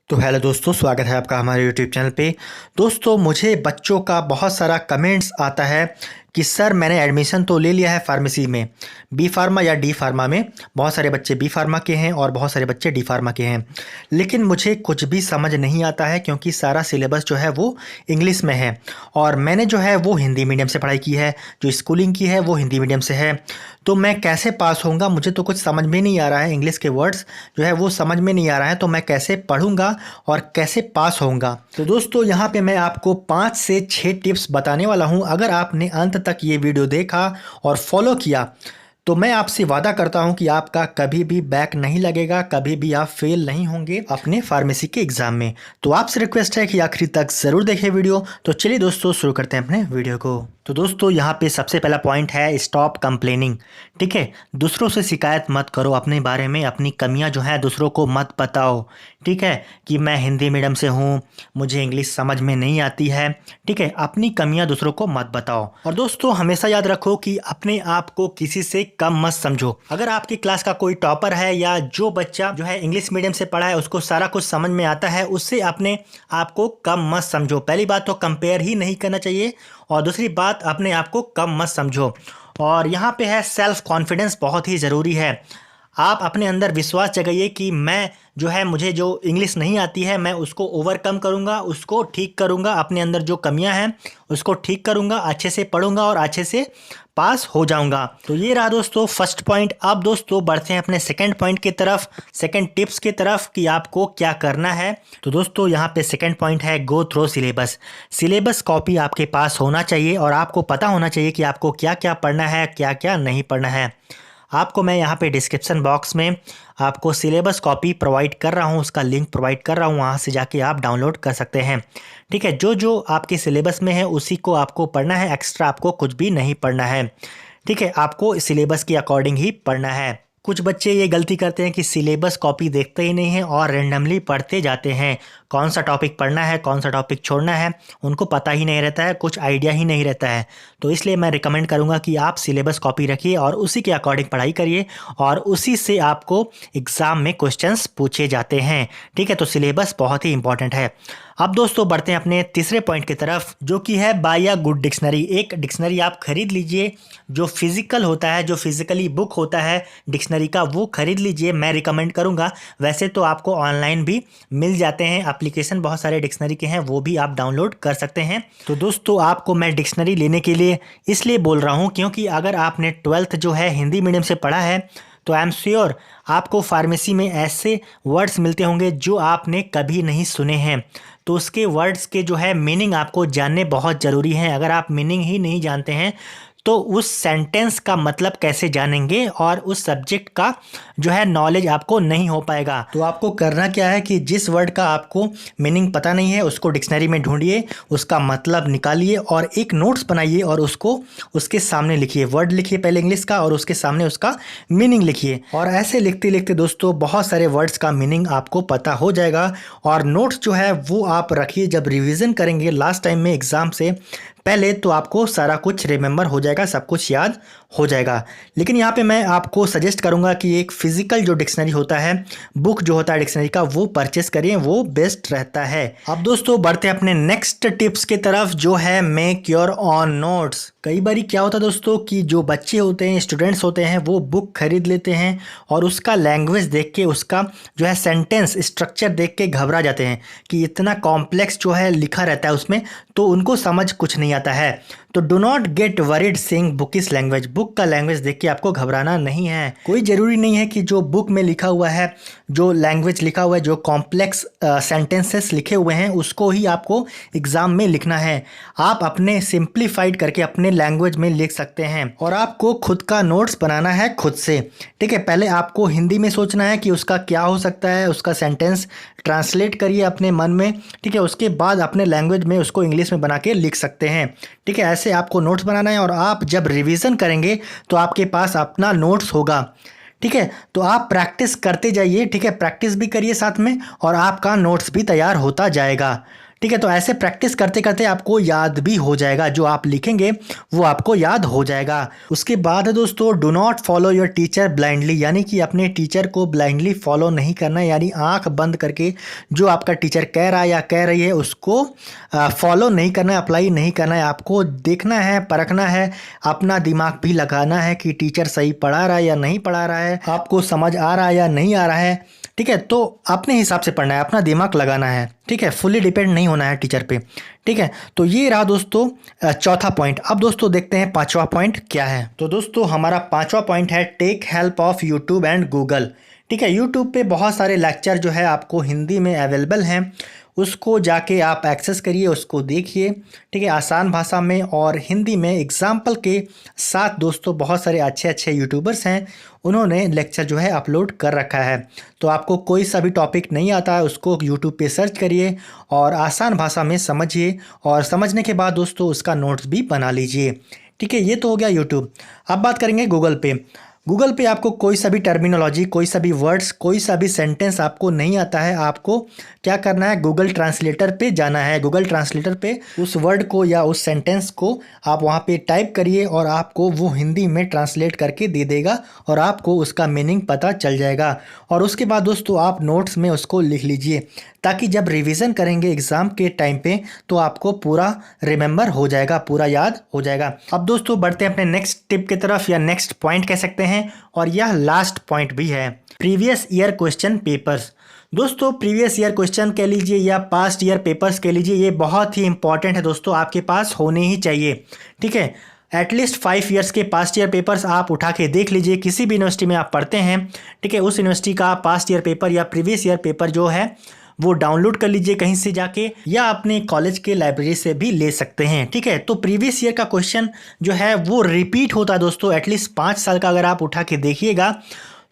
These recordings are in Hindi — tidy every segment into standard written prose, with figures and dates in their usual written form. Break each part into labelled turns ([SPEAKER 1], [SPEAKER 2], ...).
[SPEAKER 1] तो हेलो दोस्तों, स्वागत है आपका हमारे यूट्यूब चैनल पे। दोस्तों, मुझे बच्चों का बहुत सारा कमेंट्स आता है कि सर मैंने एडमिशन तो ले लिया है फार्मेसी में, बी फार्मा या डी फार्मा में। बहुत सारे बच्चे बी फार्मा के हैं और बहुत सारे बच्चे डी फार्मा के हैं, लेकिन मुझे कुछ भी समझ नहीं आता है क्योंकि सारा सिलेबस जो है वो इंग्लिश में है और मैंने जो है वो हिंदी मीडियम से पढ़ाई की है, जो स्कूलिंग की है वो हिंदी मीडियम से है। तो मैं कैसे पास होऊंगा, मुझे तो कुछ समझ में नहीं आ रहा है। इंग्लिश के वर्ड्स जो है वो समझ में नहीं आ रहा है, तो मैं कैसे पढ़ूंगा और कैसे पास होऊंगा। तो दोस्तों, यहाँ पे मैं आपको 5 से 6 टिप्स बताने वाला हूँ। अगर आपने अंत तक ये वीडियो देखा और फॉलो किया तो मैं आपसे वादा करता हूँ कि आपका कभी भी बैक नहीं लगेगा, कभी भी आप फेल नहीं होंगे अपने फार्मेसी के एग्जाम में। तो आपसे रिक्वेस्ट है कि आखिरी तक ज़रूर देखें वीडियो। तो चलिए दोस्तों, शुरू करते हैं अपने वीडियो को। तो दोस्तों, यहाँ पे सबसे पहला पॉइंट है स्टॉप कंप्लेनिंग। ठीक है, दूसरों से शिकायत मत करो अपने बारे में, अपनी कमियां जो है दूसरों को मत बताओ। ठीक है, कि मैं हिंदी मीडियम से हूँ, मुझे इंग्लिश समझ में नहीं आती है। ठीक है, अपनी कमियां दूसरों को मत बताओ। और दोस्तों, हमेशा याद रखो कि अपने आप को किसी से कम मत समझो। अगर आपकी क्लास का कोई टॉपर है या जो बच्चा जो है इंग्लिश मीडियम से पढ़ा है, उसको सारा कुछ समझ में आता है, उससे अपने आप को कम मत समझो। पहली बात तो कंपेयर ही नहीं करना चाहिए, और दूसरी बात अपने आप को कम मत समझो। और यहाँ पे है सेल्फ कॉन्फिडेंस, बहुत ही ज़रूरी है। आप अपने अंदर विश्वास जगाइए कि मैं जो है, मुझे जो इंग्लिश नहीं आती है मैं उसको ओवरकम करूँगा, उसको ठीक करूँगा, अपने अंदर जो कमियां हैं उसको ठीक करूँगा, अच्छे से पढ़ूँगा और अच्छे से पास हो जाऊँगा। तो ये रहा दोस्तों फर्स्ट पॉइंट। अब दोस्तों बढ़ते हैं अपने सेकंड पॉइंट की तरफ, सेकंड टिप्स की तरफ कि आपको क्या करना है। तो दोस्तों, यहाँ पे सेकंड पॉइंट है go through syllabus. Syllabus copy आपके पास होना चाहिए और आपको पता होना चाहिए कि आपको क्या क्या पढ़ना है, क्या क्या नहीं पढ़ना है। आपको मैं यहाँ पे डिस्क्रिप्शन बॉक्स में आपको सिलेबस कॉपी प्रोवाइड कर रहा हूँ, उसका लिंक प्रोवाइड कर रहा हूँ, वहाँ से जाके आप डाउनलोड कर सकते हैं। ठीक है, जो जो आपके सिलेबस में है उसी को आपको पढ़ना है, एक्स्ट्रा आपको कुछ भी नहीं पढ़ना है। ठीक है, आपको सिलेबस के अकॉर्डिंग ही पढ़ना है। कुछ बच्चे ये गलती करते हैं कि सिलेबस कॉपी देखते ही नहीं हैं और रैंडमली पढ़ते जाते हैं। कौन सा टॉपिक पढ़ना है, कौन सा टॉपिक छोड़ना है, उनको पता ही नहीं रहता है, कुछ आइडिया ही नहीं रहता है। तो इसलिए मैं रिकमेंड करूंगा कि आप सिलेबस कॉपी रखिए और उसी के अकॉर्डिंग पढ़ाई करिए, और उसी से आपको एग्ज़ाम में क्वेश्चंस पूछे जाते हैं। ठीक है, तो सिलेबस बहुत ही इंपॉर्टेंट है। अब दोस्तों बढ़ते हैं अपने तीसरे पॉइंट की तरफ, जो कि है बाय अ गुड डिक्शनरी। एक डिक्शनरी आप खरीद लीजिए, जो फिजिकल होता है, जो फिजिकली बुक होता है डिक्शनरी का, वो खरीद लीजिए, मैं रिकमेंड करूंगा। वैसे तो आपको ऑनलाइन भी मिल जाते हैं, एप्लीकेशन बहुत सारे डिक्शनरी के हैं, वो भी आप डाउनलोड कर सकते हैं। तो दोस्तों, आपको मैं डिक्शनरी लेने के लिए इसलिए बोल रहा हूँ क्योंकि अगर आपने 12th जो है हिंदी मीडियम से पढ़ा है तो आई एम श्योर आपको फार्मेसी में ऐसे वर्ड्स मिलते होंगे जो आपने कभी नहीं सुने हैं। तो उसके वर्ड्स के जो है मीनिंग आपको जानने बहुत ज़रूरी हैं। अगर आप मीनिंग ही नहीं जानते हैं तो उस सेंटेंस का मतलब कैसे जानेंगे, और उस सब्जेक्ट का जो है नॉलेज आपको नहीं हो पाएगा। तो आपको करना क्या है कि जिस वर्ड का आपको मीनिंग पता नहीं है उसको डिक्शनरी में ढूंढिए, उसका मतलब निकालिए और एक नोट्स बनाइए और उसको उसके सामने लिखिए। वर्ड लिखिए पहले इंग्लिश का और उसके सामने उसका मीनिंग लिखिए, और ऐसे लिखते लिखते दोस्तों बहुत सारे वर्ड्स का मीनिंग आपको पता हो जाएगा। और नोट्स जो है वो आप रखिए, जब रिवीजन करेंगे लास्ट टाइम में एग्ज़ाम से पहले तो आपको सारा कुछ रिमेंबर हो जाएगा, सब कुछ याद हो जाएगा। लेकिन यहाँ पे मैं आपको सजेस्ट करूँगा कि एक फिजिकल जो डिक्शनरी होता है, बुक जो होता है डिक्शनरी का, वो परचेस करिए, वो बेस्ट रहता है। अब दोस्तों बढ़ते हैं अपने नेक्स्ट टिप्स की तरफ, जो है मेक योर ऑन नोट्स। कई बार क्या होता है दोस्तों कि जो बच्चे होते हैं, स्टूडेंट्स होते हैं, वो बुक खरीद लेते हैं और उसका लैंग्वेज देख के, उसका जो है सेंटेंस स्ट्रक्चर देख के घबरा जाते हैं कि इतना कॉम्प्लेक्स जो है लिखा रहता है उसमें, तो उनको समझ कुछ नहीं आता है। तो do not gate worried saying book इस लैंग्वेज। बुक का लैंग्वेज देख के आपको घबराना नहीं है। कोई ज़रूरी नहीं है कि जो बुक में लिखा हुआ है, जो लैंग्वेज लिखा हुआ है, जो कॉम्प्लेक्स सेंटेंसेस लिखे हुए हैं, उसको ही आपको एग्ज़ाम में लिखना है। आप अपने सिंप्लीफाइड करके अपने लैंग्वेज में लिख सकते हैं, और आपको खुद का नोट्स बनाना है खुद से। ठीक है, पहले आपको हिंदी में सोचना है कि उसका क्या हो सकता है, उसका सेंटेंस ट्रांसलेट करिए अपने मन में। ठीक है, उसके बाद अपने लैंग्वेज में उसको इंग्लिश में बना के लिख सकते हैं। ठीक है, ऐसे आपको नोट्स बनाना है, और आप जब रिवीजन करेंगे तो आपके पास अपना नोट्स होगा। ठीक है, तो आप प्रैक्टिस करते जाइए। ठीक है, प्रैक्टिस भी करिए साथ में और आपका नोट्स भी तैयार होता जाएगा। ठीक है, तो ऐसे प्रैक्टिस करते करते आपको याद भी हो जाएगा, जो आप लिखेंगे वो आपको याद हो जाएगा। उसके बाद है दोस्तों, do not follow your teacher blindly, यानी कि अपने टीचर को ब्लाइंडली फॉलो नहीं करना है, यानी आंख बंद करके जो आपका टीचर कह रहा है या कह रही है उसको फॉलो नहीं करना है, अप्लाई नहीं करना है। आपको देखना है, परखना है, अपना दिमाग भी लगाना है कि टीचर सही पढ़ा रहा है या नहीं पढ़ा रहा है, आपको समझ आ रहा है या नहीं आ रहा है। ठीक है, तो अपने हिसाब से पढ़ना है, अपना दिमाग लगाना है। ठीक है, फुली डिपेंड नहीं होना है टीचर पे। ठीक है, तो ये रहा दोस्तों चौथा पॉइंट। अब दोस्तों देखते हैं पांचवा पॉइंट क्या है। तो दोस्तों हमारा पांचवा पॉइंट है take help of YouTube and Google. ठीक है, यूट्यूब पे बहुत सारे लेक्चर जो है आपको हिंदी में अवेलेबल हैं, उसको जाके आप एक्सेस करिए, उसको देखिए। ठीक है, आसान भाषा में और हिंदी में एग्जाम्पल के साथ दोस्तों बहुत सारे अच्छे अच्छे यूट्यूबर्स हैं, उन्होंने लेक्चर जो है अपलोड कर रखा है। तो आपको कोई सा भी टॉपिक नहीं आता है उसको यूट्यूब पे सर्च करिए और आसान भाषा में समझिए, और समझने के बाद दोस्तों उसका नोट्स भी बना लीजिए। ठीक है, ये तो हो गया यूट्यूब। अब बात करेंगे गूगल पे। गूगल पे आपको कोई सा भी टर्मिनोलॉजी, कोई सा भी वर्ड्स, कोई सा भी सेंटेंस आपको नहीं आता है, आपको क्या करना है, गूगल ट्रांसलेटर पे जाना है। गूगल ट्रांसलेटर पे उस वर्ड को या उस सेंटेंस को आप वहाँ पे टाइप करिए और आपको वो हिंदी में ट्रांसलेट करके दे देगा और आपको उसका मीनिंग पता चल जाएगा। और उसके बाद दोस्तों आप नोट्स में उसको लिख लीजिए, ताकि जब रिवीजन करेंगे एग्ज़ाम के टाइम पे तो आपको पूरा रिमेंबर हो जाएगा, पूरा याद हो जाएगा। अब दोस्तों बढ़ते हैं अपने नेक्स्ट टिप की तरफ, या नेक्स्ट पॉइंट कह सकते हैं, और यह लास्ट पॉइंट भी है, प्रीवियस ईयर क्वेश्चन पेपर्स। दोस्तों प्रीवियस ईयर क्वेश्चन कह लीजिए या पास्ट ईयर पेपर्स कह लीजिए, ये बहुत ही इंपॉर्टेंट है दोस्तों, आपके पास होने ही चाहिए। ठीक है, एटलीस्ट 5 ईयर्स के पास्ट ईयर पेपर्स आप उठा के देख लीजिए, किसी भी यूनिवर्सिटी में आप पढ़ते हैं, ठीक है, उस यूनिवर्सिटी का पास्ट ईयर पेपर या प्रीवियस ईयर पेपर जो है वो डाउनलोड कर लीजिए कहीं से जाके, या अपने कॉलेज के लाइब्रेरी से भी ले सकते हैं। ठीक है, तो प्रीवियस ईयर का क्वेश्चन जो है वो रिपीट होता है दोस्तों, एटलीस्ट 5 साल का अगर आप उठा के देखिएगा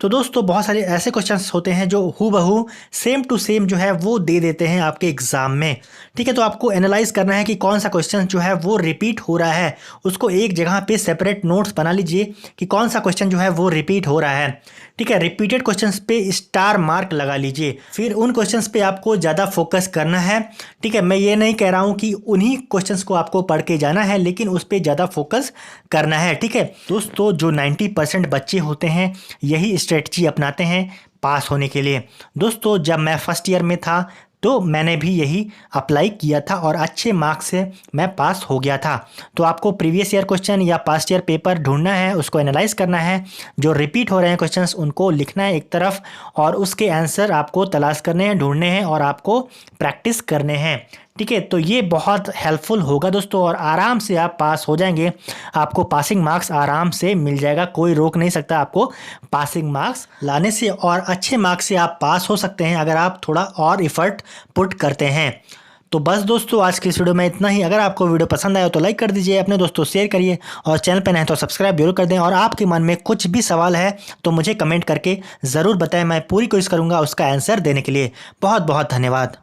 [SPEAKER 1] तो दोस्तों बहुत सारे ऐसे क्वेश्चंस होते हैं जो हूबहू सेम टू सेम जो है वो दे देते हैं आपके एग्जाम में। ठीक है, तो आपको एनालाइज करना है कि कौन सा क्वेश्चन जो है वो रिपीट हो रहा है, उसको एक जगह पे सेपरेट नोट्स बना लीजिए कि कौन सा क्वेश्चन जो है वो रिपीट हो रहा है। ठीक है, रिपीटेड क्वेश्चंस पे स्टार मार्क लगा लीजिए, फिर उन क्वेश्चंस पे आपको ज़्यादा फोकस करना है। ठीक है, मैं ये नहीं कह रहा हूँ कि उन्हीं क्वेश्चंस को आपको पढ़ के जाना है, लेकिन उस पर ज़्यादा फोकस करना है। ठीक है दोस्तों, जो 90% बच्चे होते हैं यही स्ट्रेटजी अपनाते हैं पास होने के लिए। दोस्तों जब मैं फर्स्ट ईयर में था तो मैंने भी यही अप्लाई किया था और अच्छे मार्क्स से मैं पास हो गया था। तो आपको प्रीवियस ईयर क्वेश्चन या पास्ट ईयर पेपर ढूंढना है, उसको एनालाइज करना है, जो रिपीट हो रहे हैं क्वेश्चंस उनको लिखना है एक तरफ, और उसके आंसर आपको तलाश करने हैं, ढूंढने हैं और आपको प्रैक्टिस करने हैं। ठीक है, तो ये बहुत हेल्पफुल होगा दोस्तों, और आराम से आप पास हो जाएंगे, आपको पासिंग मार्क्स आराम से मिल जाएगा, कोई रोक नहीं सकता आपको पासिंग मार्क्स लाने से, और अच्छे मार्क्स से आप पास हो सकते हैं अगर आप थोड़ा और इफ़र्ट पुट करते हैं। तो बस दोस्तों आज की इस वीडियो में इतना ही। अगर आपको वीडियो पसंद आया तो लाइक कर दीजिए, अपने दोस्तों शेयर करिए, और चैनल पर नए हैं तो सब्सक्राइब जरूर कर दें। और आपके मन में कुछ भी सवाल है तो मुझे कमेंट करके ज़रूर बताएं, मैं पूरी कोशिश करूँगा उसका आंसर देने के लिए। बहुत बहुत धन्यवाद।